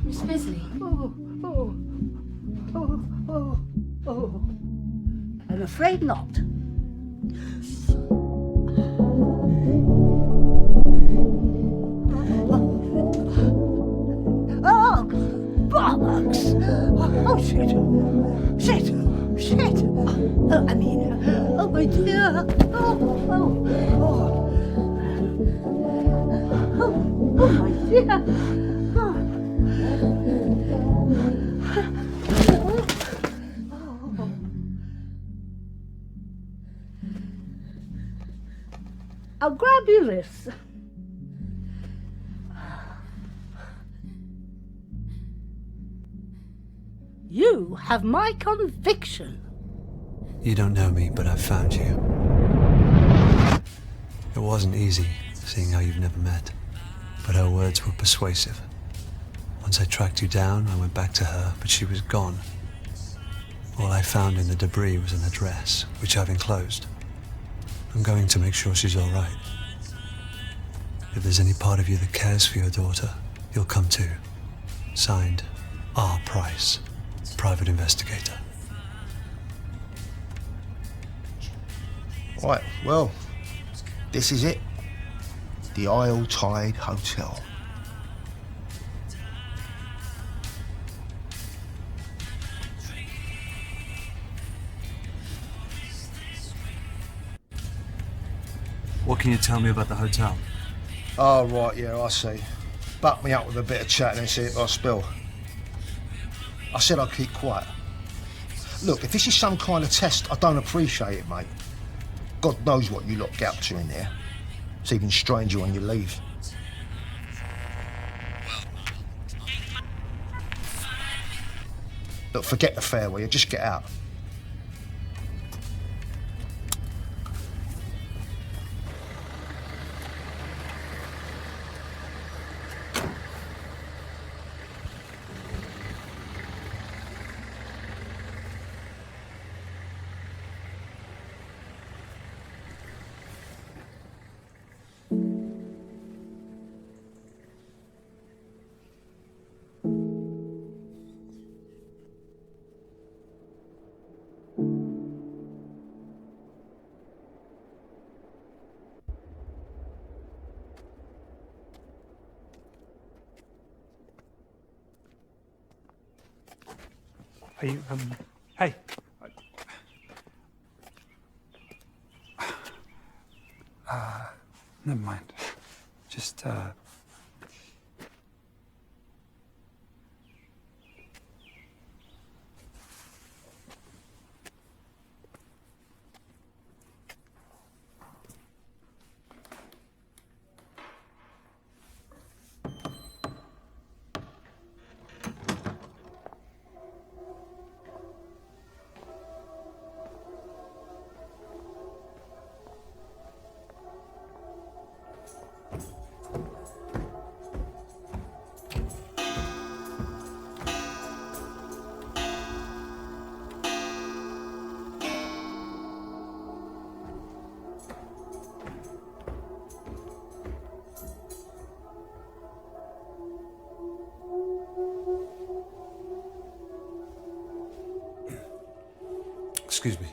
Miss Bisley. I'm afraid not. Oh, bollocks! Oh, shit! I mean, oh my dear! Oh my dear! I'll grab you this. You have my conviction. You don't know me, but I've found you. It wasn't easy, seeing how you've never met, but her words were persuasive. Once I tracked you down, I went back to her, but she was gone. All I found in the debris was an address, which I've enclosed. I'm going to make sure she's all right. If there's any part of you that cares for your daughter, you'll come too. Signed, R. Price, Private Investigator. Right, well, this is it. The Isle Tide Hotel. What can you tell me about the hotel? Oh, right, yeah, I see. Buck me up with a bit of chat and then see if I spill. I said I'd keep quiet. Look, if this is some kind of test, I don't appreciate it, mate. God knows what you lot get up to in there. It's even stranger when you leave. Look, forget the fare, will you? Just get out. Are you, hey. Never mind. Just, Excuse me.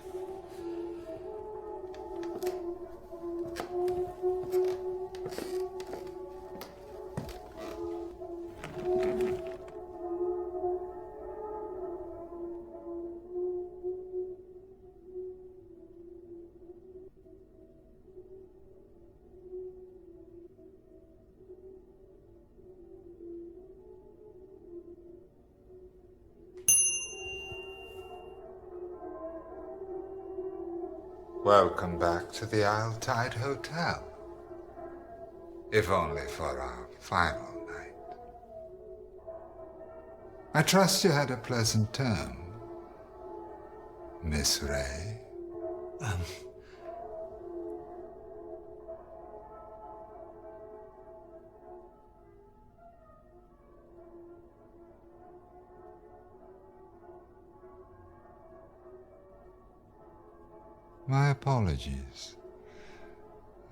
Welcome back to the Isle Tide Hotel. If only for our final night. I trust you had a pleasant term, Miss Ray. My apologies.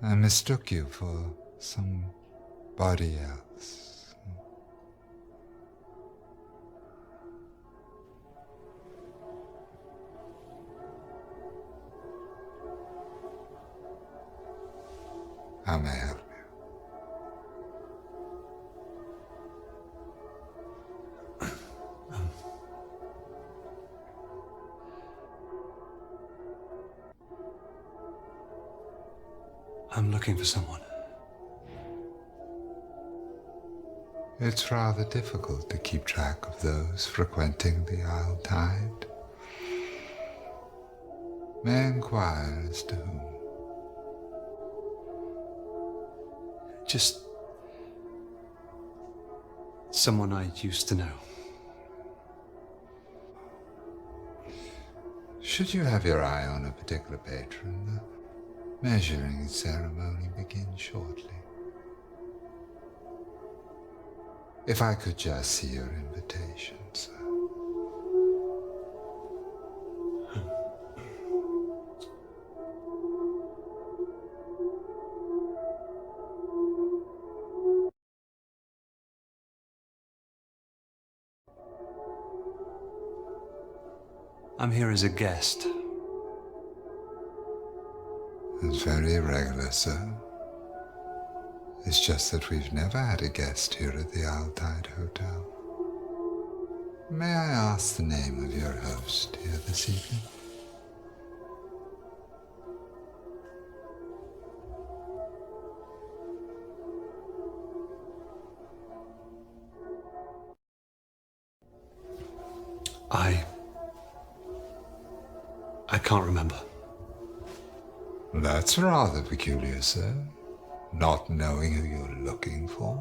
I mistook you for some Nobody else. How may I help you? I'm looking for someone. It's rather difficult to keep track of those frequenting the Isle Tide. May I inquire as to whom? Just someone I used to know. Should you have your eye on a particular patron, the measuring ceremony begins shortly. If I could just see your invitation, sir. I'm here as a guest. It's very irregular, sir. It's just that we've never had a guest here at the Isle Tide Hotel. May I ask the name of your host here this evening? I can't remember. That's rather peculiar, sir. Not knowing who you're looking for.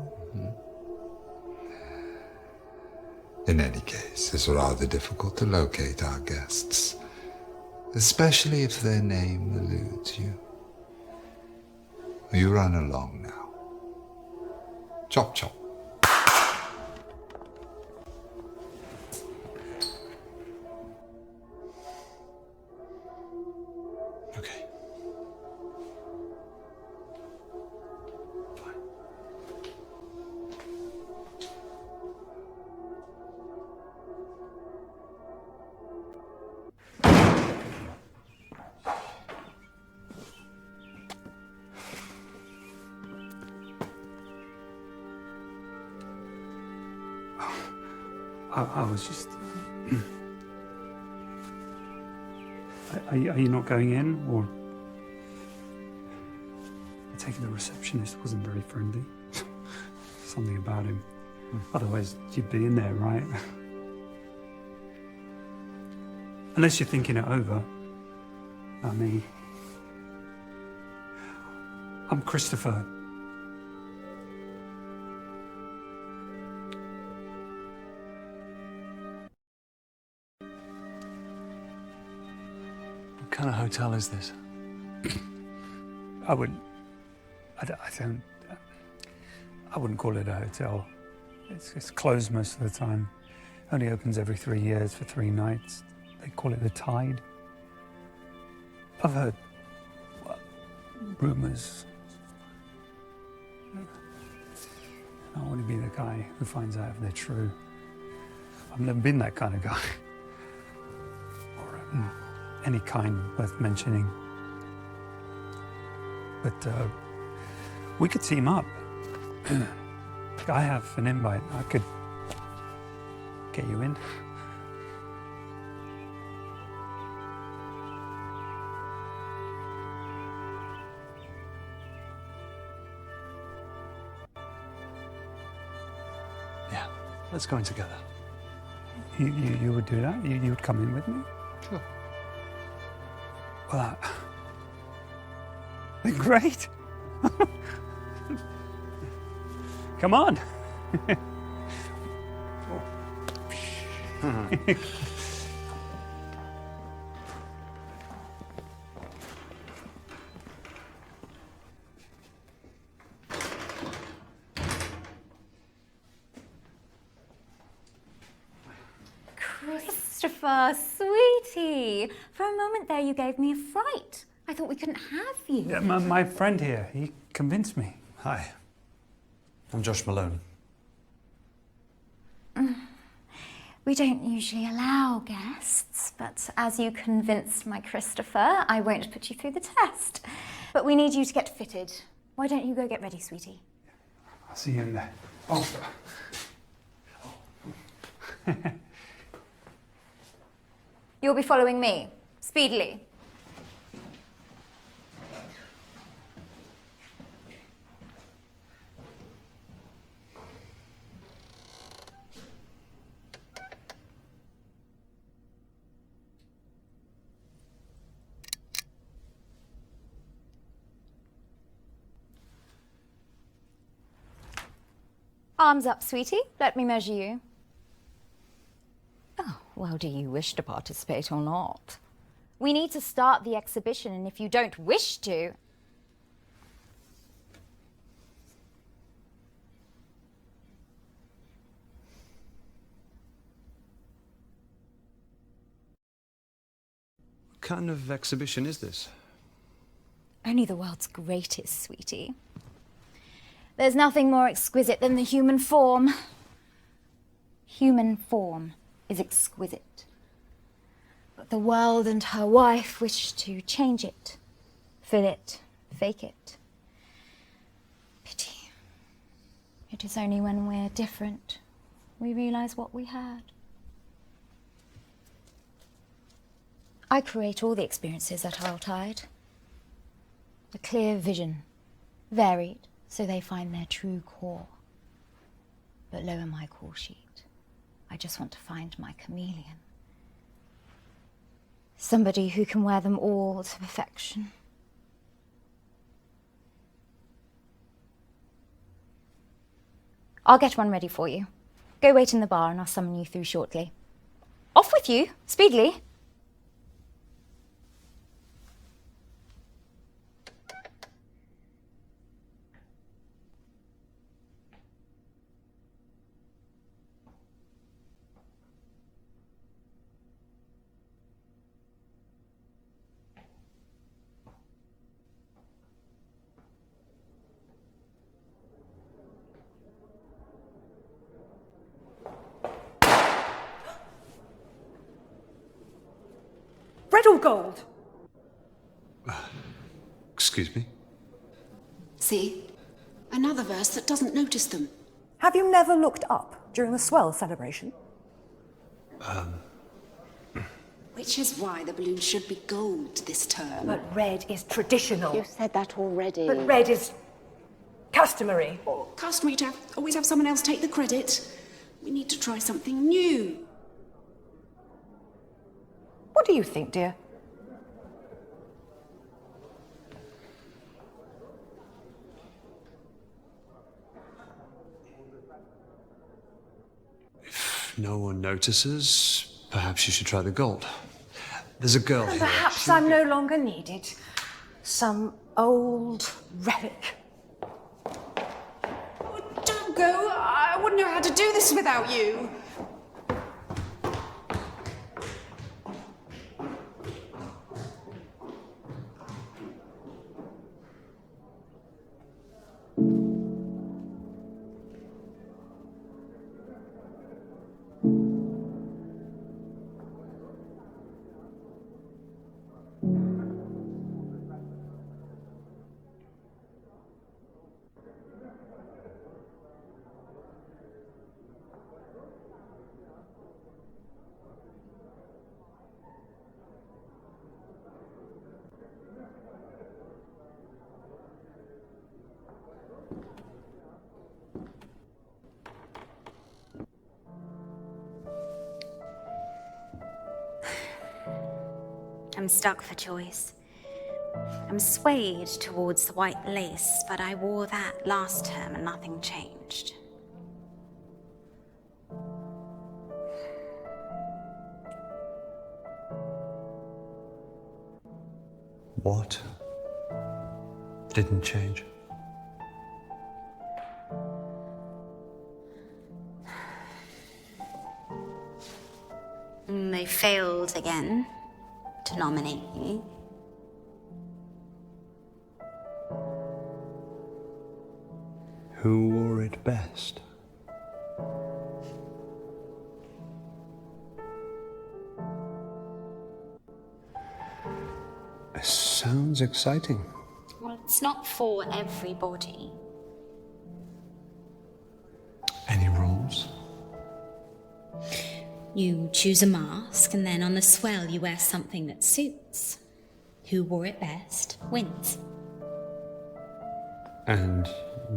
In any case, it's rather difficult to locate our guests, especially if their name eludes you. You run along now. Chop chop. Okay. Fine. I was just... Are you not going in, or... I take it the receptionist wasn't very friendly. Something about him. Otherwise, you'd be in there, right? Unless you're thinking it over. Not me. I'm Christopher. What kind of hotel is this? I wouldn't call it a hotel. It's closed most of the time. Only opens every 3 years for 3 nights. They call it the Tide. I've heard rumors. I don't want to be the guy who finds out if they're true. I've never been that kind of guy. Or any kind worth mentioning. But we could team up. I have an invite. I could get you in. Yeah, let's go in together. You would do that? You would come in with me? Sure. Well, great. Come on. Christopher, sweetie. For a moment there, you gave me a fright. I thought we couldn't have you. Yeah, my friend here, he convinced me. Hi. I'm Josh Malone. We don't usually allow guests, but as you convinced my Christopher, I won't put you through the test. But we need you to get fitted. Why don't you go get ready, sweetie? I'll see you in there. Oh. You'll be following me, speedily. Arms up, sweetie. Let me measure you. Oh, well, do you wish to participate or not? We need to start the exhibition, and if you don't wish to... What kind of exhibition is this? Only the world's greatest, sweetie. There's nothing more exquisite than the human form. Human form is exquisite. But the world and her wife wish to change it, fill it, fake it. Pity. It is only when we're different we realize what we had. I create all the experiences at Isletide. A clear vision, varied, so they find their true core. But lower my call sheet. I just want to find my chameleon. Somebody who can wear them all to perfection. I'll get one ready for you. Go wait in the bar and I'll summon you through shortly. Off with you, speedily. Red or gold? Excuse me? See? Another verse that doesn't notice them. Have you never looked up during the swell celebration? Which is why the balloon should be gold this term. But red is traditional. You said that already. But red is customary. Customary to always have someone else take the credit. We need to try something new. What do you think, dear? If no one notices, perhaps you should try the gold. There's a girl here. Perhaps I'm no longer needed. Some old relic. Oh, don't go. I wouldn't know how to do this without you. I'm stuck for choice. I'm swayed towards the white lace, but I wore that last term and nothing changed. What didn't change? They failed again to nominate me. Who wore it best? Sounds exciting. Well, it's not for everybody. Any rules? You choose a mask, and then on the swell you wear something that suits. Who wore it best wins. And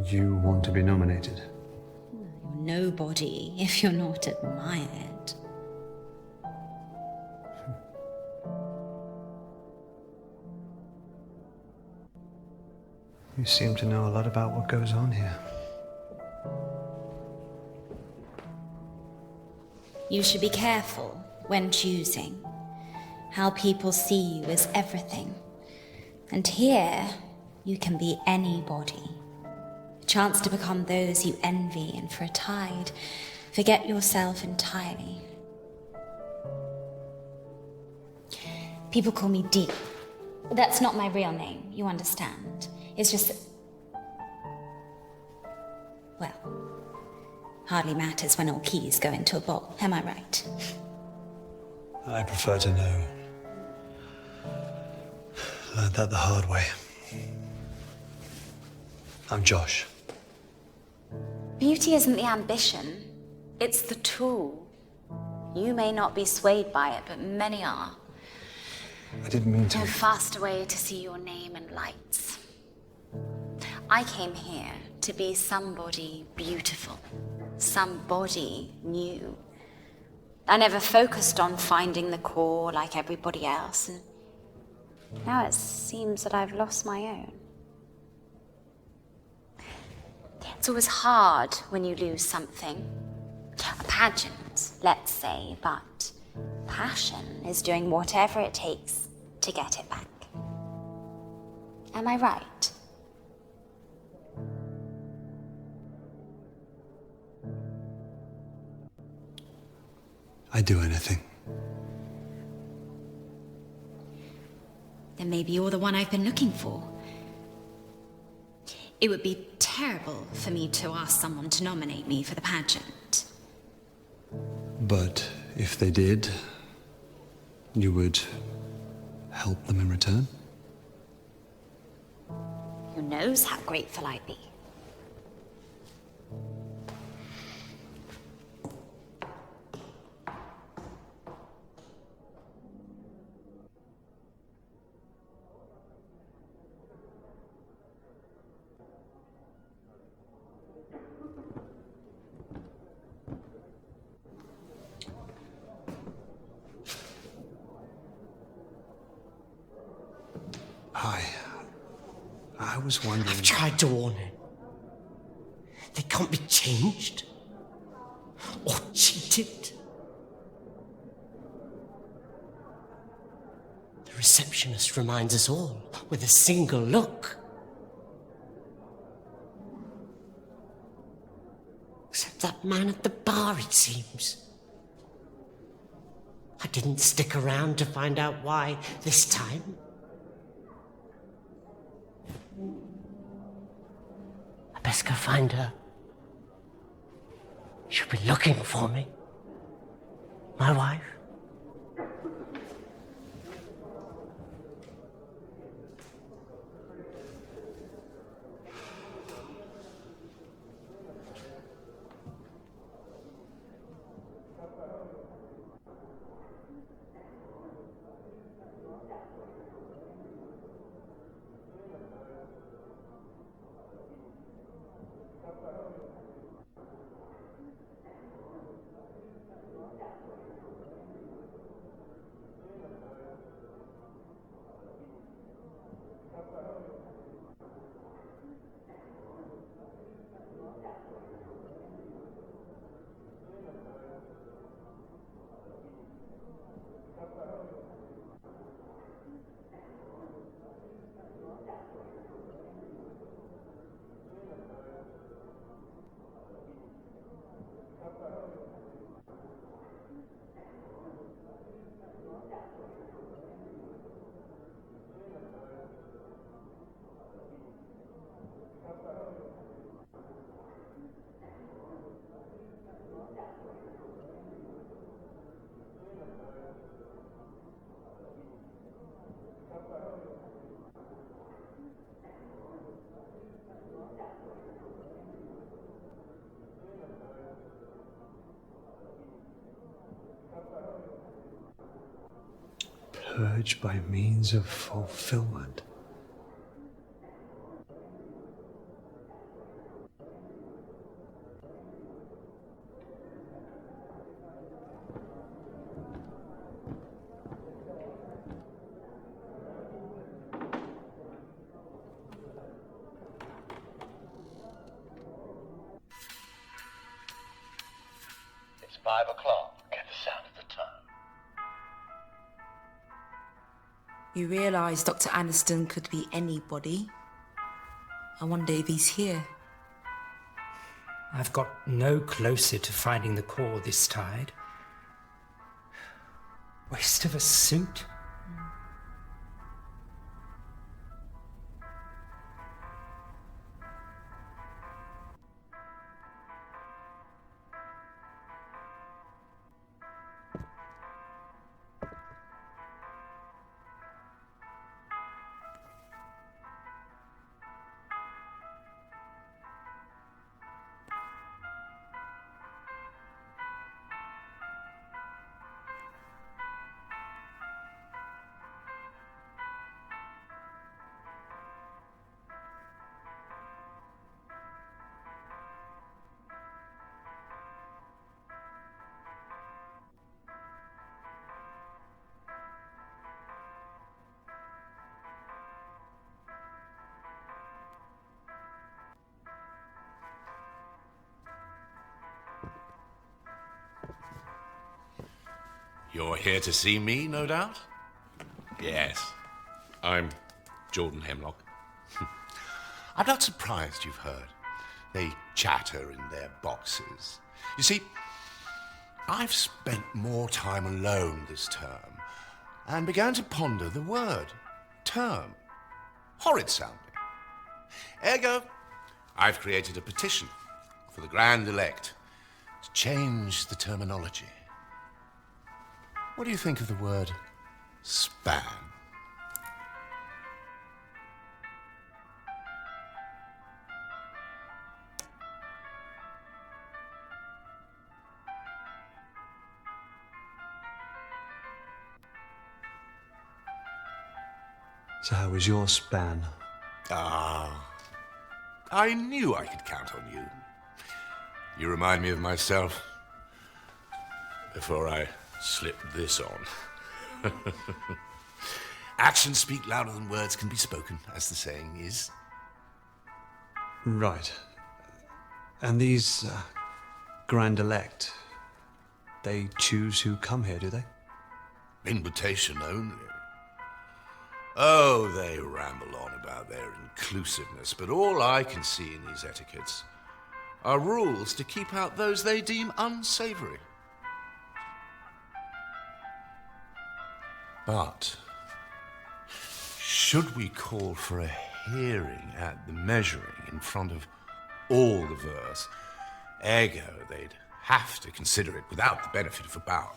you want to be nominated? You're nobody if you're not admired. You seem to know a lot about what goes on here. You should be careful when choosing. How people see you is everything. And here, you can be anybody. A chance to become those you envy, and for a tide, forget yourself entirely. People call me Dee. That's not my real name, you understand. It's just that... Well, hardly matters when all keys go into a bowl, am I right? I prefer to know. Learned that the hard way. I'm Josh. Beauty isn't the ambition, it's the tool. You may not be swayed by it, but many are. I didn't mean to... No faster way to see your name in lights. I came here to be somebody beautiful, somebody new. I never focused on finding the core like everybody else, and now it seems that I've lost my own. It's always hard when you lose something. A pageant, let's say, but passion is doing whatever it takes to get it back. Am I right? I'd do anything. Then maybe you're the one I've been looking for. It would be terrible for me to ask someone to nominate me for the pageant. But if they did, you would help them in return? Who knows how grateful I'd be? Hi. I was wondering... I've tried to warn her. They can't be changed or cheated. The receptionist reminds us all with a single look. Except that man at the bar, it seems. I didn't stick around to find out why this time. I best go find her. She'll be looking for me. My wife. purge by means of fulfillment. It's 5 o'clock. Get the sound of the tone. You realise Dr. Aniston could be anybody. I wonder if he's here. I've got no closer to finding the core this tide. Waste of a suit. You're here to see me, no doubt? Yes, I'm Jordan Hemlock. I'm not surprised you've heard. They chatter in their boxes. You see, I've spent more time alone this term and began to ponder the word term. Horrid sounding. Ergo, I've created a petition for the Grand Elect to change the terminology. What do you think of the word span? So how was your span? I knew I could count on you. You remind me of myself before I slipped this on. Actions speak louder than words can be spoken, as the saying is. Right. And these Grand Elect, they choose who come here, do they? Invitation only. Oh, they ramble on about their inclusiveness, but all I can see in these etiquettes are rules to keep out those they deem unsavory. But should we call for a hearing at the measuring in front of all the verse, ergo they'd have to consider it without the benefit of a bout.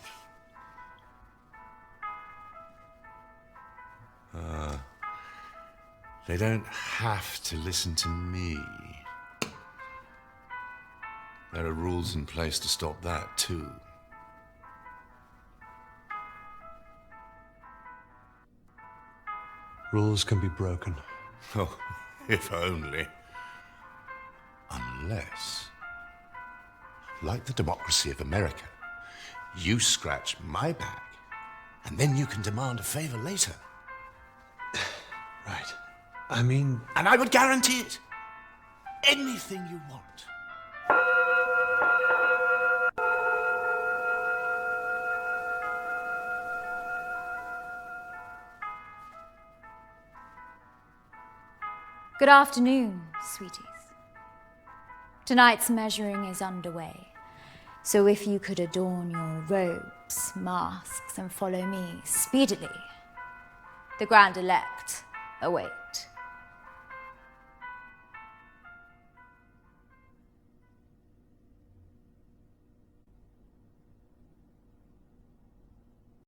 They don't have to listen to me. There are rules in place to stop that, too. Rules can be broken. Oh, if only. Unless, like the democracy of America, you scratch my back, and then you can demand a favor later. Right. I mean... And I would guarantee it. Anything you want. Good afternoon, sweeties. Tonight's measuring is underway, so if you could adorn your robes, masks, and follow me speedily, the Grand Elect await.